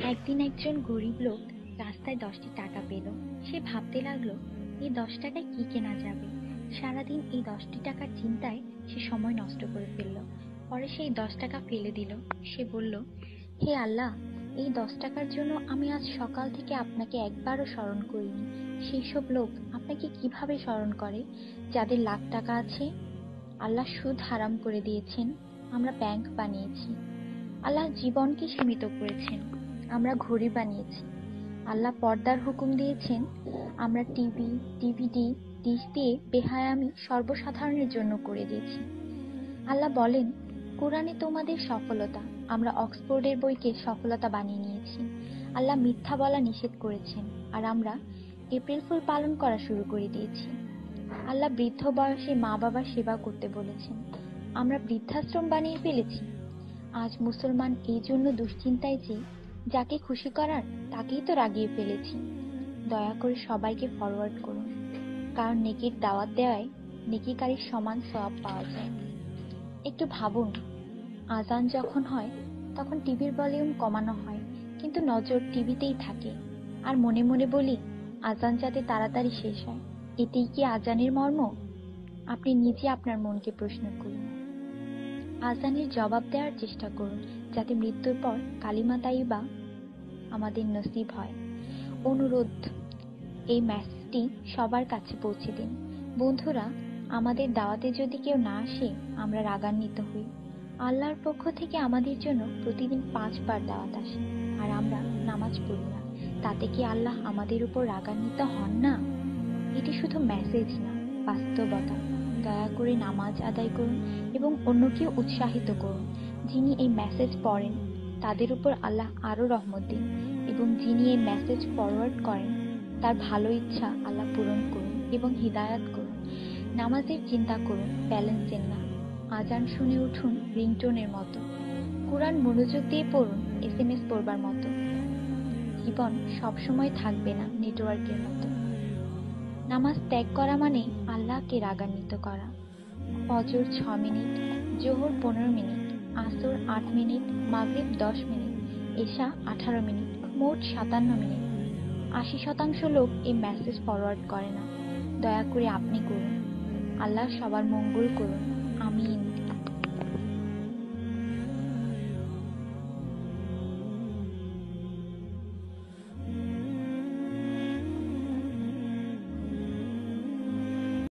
একদিন একজন গরিব লোক রাস্তায় 10টি টাকা পেল। সে ভাবতে লাগলো, এই 10 টাকায় কি কেনা যাবে। সারাদিন এই 10টি টাকার চিন্তায় সে সময় নষ্ট করে ফেলল। পরে সেই 10 টাকা ফেলে দিল। সে বলল, হে আল্লাহ, এই 10 টাকার জন্য আমি আজ সকাল থেকে আপনাকে একবারও স্মরণ করিনি। সেই সব লোক আপনাকে কিভাবে স্মরণ করে যাদের লাখ টাকা আছে? আল্লাহ সুদ হারাম করে দিয়েছেন, আমরা ব্যাংক বানিয়েছি। আল্লাহ জীবনকে সীমিত করেছেন, আমরা ঘড়ি বানিয়েছি। আল্লাহ পর্দার হুকুম দিয়েছেন, আমরা টিভি, ডিভিডি, ডিশ দিয়ে বেহায়ামি সর্বসাধারণের জন্য করে দিয়েছি। আল্লাহ বলেন, কোরআনে তোমাদের সফলতা, আমরা অক্সফোর্ডের বইকে সফলতা বানিয়ে নিয়েছি। আল্লাহ মিথ্যা বলা নিষেধ করেছেন, আর আমরা এপ্রিল ফুল পালন করা শুরু করে দিয়েছি। আল্লাহ বৃদ্ধ বয়সে মা বাবার সেবা করতে বলেছেন, আমরা বৃদ্ধাশ্রম বানিয়ে ফেলেছি। আজ মুসলমান এই জন্য দুশ্চিন্তায় যে যাকে খুশি করার তাকেই তো রাগিয়ে ফেলেছি। দয়া করে সবাইকে ফরওয়ার্ড করুন, কারণ নেকির দাওয়াত দেওয়ায় নেকিকারীর সমান সওয়াব পাওয়া যায়। একটু ভাবুন, আজান যখন হয় তখন টিভির ভলিউম কমানো হয়, কিন্তু নজর টিভিতেই থাকে। আর মনে মনে বলি, আজান যাতে তাড়াতাড়ি শেষ হয়। এটাই কি আজানের মর্ম? আপনি নিজে আপনার মনকে প্রশ্ন করুন। আজানের জবাব দেওয়ার চেষ্টা করুন, যাতে মৃত্যুর পর কালিমা তাইয়্যিবা আমাদের নসিব হয়। অনুরোধ, এই মেসেজটি সবার কাছে পৌঁছে দিন। বন্ধুরা, আমাদের দাওয়াতে যদি কেউ না আসে, আমরা রাগান্বিত হই। আল্লাহর পক্ষ থেকে আমাদের জন্য প্রতিদিন 5 বার দাওয়াত আসে, আর আমরা নামাজ পড়ি না। তাতে কি আল্লাহ আমাদের উপর রাগান্বিত হন না? এটি শুধু মেসেজ না, বাস্তবতা। দয়া করে নামাজ আদায় করুন এবং অন্যকে উৎসাহিত করুন। যিনি এই মেসেজ পড়েন তাদের উপর আল্লাহ আরো রহমত দিন, এবং যিনি এই মেসেজ ফরওয়ার্ড করেন তার ভালো ইচ্ছা আল্লাহ পূরণ করুন এবং হিদায়াত করুন। নামাজের চিন্তা করুন, ব্যালেন্সের না। আজান শুনে উঠুন রিংটোনের মতো। কোরআন মনোযোগ দিয়ে পড়ুন, SMS পড়বার মতো। জীবন সবসময় থাকবে না নেটওয়ার্কের মতো। নামাজ ত্যাগ করা মানে আল্লাহকে রাগান্বিত করা। ফজর 6 মিনিট, জোহর 15 মিনিট, আসর 8 মিনিট, মাগরিব 10 মিনিট, এশা 18 মিনিট, মোট 57 মিনিট। 80% লোক এই মেসেজ ফরওয়ার্ড করে না। দয়া করে আপনি করুন। আল্লাহ সবার মঙ্গল করুন। আমিন।